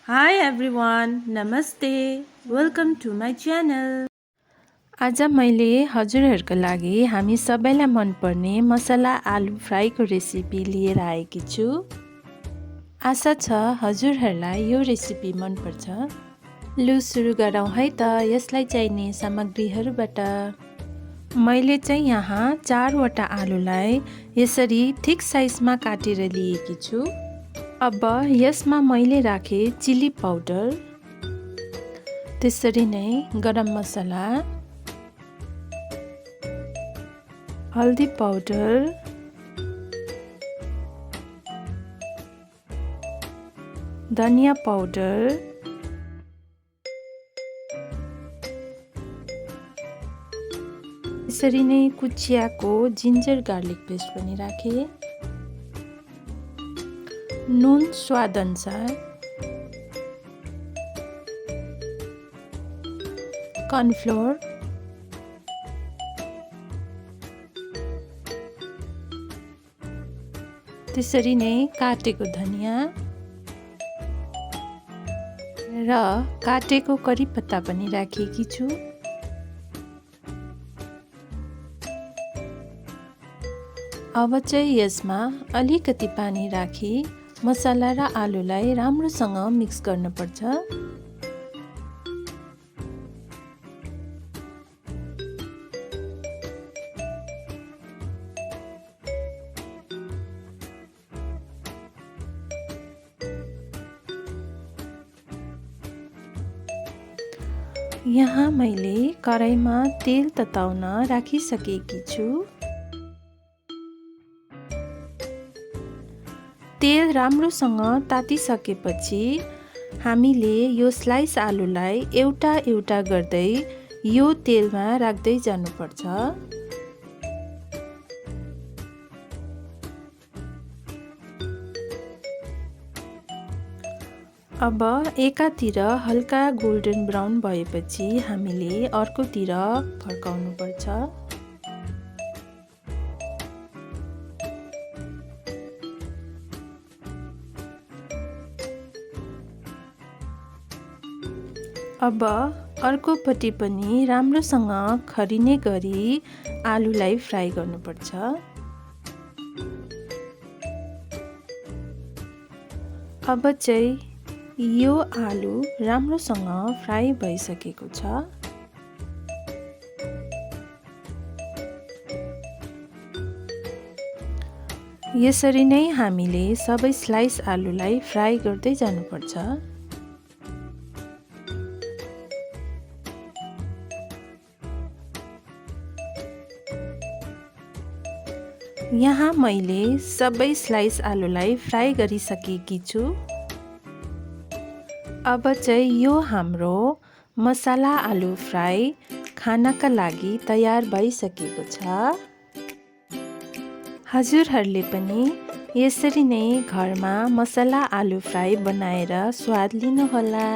Hi everyone, Namaste. Welcome to my channel. आज मैले हजुरहरूको लागि हामी सबैलाई मनपर्ने मसला आलु फ्राईको रेसिपी लिएर आएकी छु। आशा छ हजुरहरूलाई यो रेसिपी मनपर्छ। लु सुरु गरौँ है त। यसलाई चाहिने सामग्रीहरूबाट मैले चाहिँ यहाँ 4वटा आलुलाई यसरी ठिक साइजमा काटेर लिएकी छु। अब यसमा मैले राखे चिल्ली पाउडर, त्यसरी नै गरम मसला, हल्दी पाउडर, धनिया पाउडर, यसरी नै कुचियाको जिन्जर गार्लिक पेस्ट पनि राखे, नुन स्वाद अनुसार, cornflour, त्यसरी नै काटेको धनिया र काटेको करी पत्ता पनि राखेकी छु। अब चाहिँ यसमा अलिकति पानी राखी मसला र आलुलाई राम्रोसँग मिक्स गर्नुपर्छ। यहाँ मैले कराईमा तेल तताउन राखिसकेकी छु। तेल राम्रोसँग तातिसकेपछि हामीले यो स्लाइस आलुलाई एउटा एउटा गर्दै यो तेलमा राख्दै जानुपर्छ। अब एकातिर हल्का गोल्डन ब्राउन भएपछि हामीले अर्कोतिर फर्काउनुपर्छ। अब अर्कोपट्टि पनि राम्रोसँग खरिने गरी आलुलाई फ्राई गर्नुपर्छ। अब चाहिँ यो आलु राम्रोसँग फ्राई भइसकेको छ। यसरी नै हामीले सबै स्लाइस आलुलाई फ्राई गर्दै जानुपर्छ। यहाँ मैले सबै स्लाइस आलुलाई फ्राई गरिसकेकी छु। अब चाहिँ यो हाम्रो मसाला आलु फ्राई खानका लागि तयार भइसकेको छ। हजुरहरूले पनि यसरी नै घरमा मसाला आलु फ्राई बनाएर स्वाद लिनुहोला।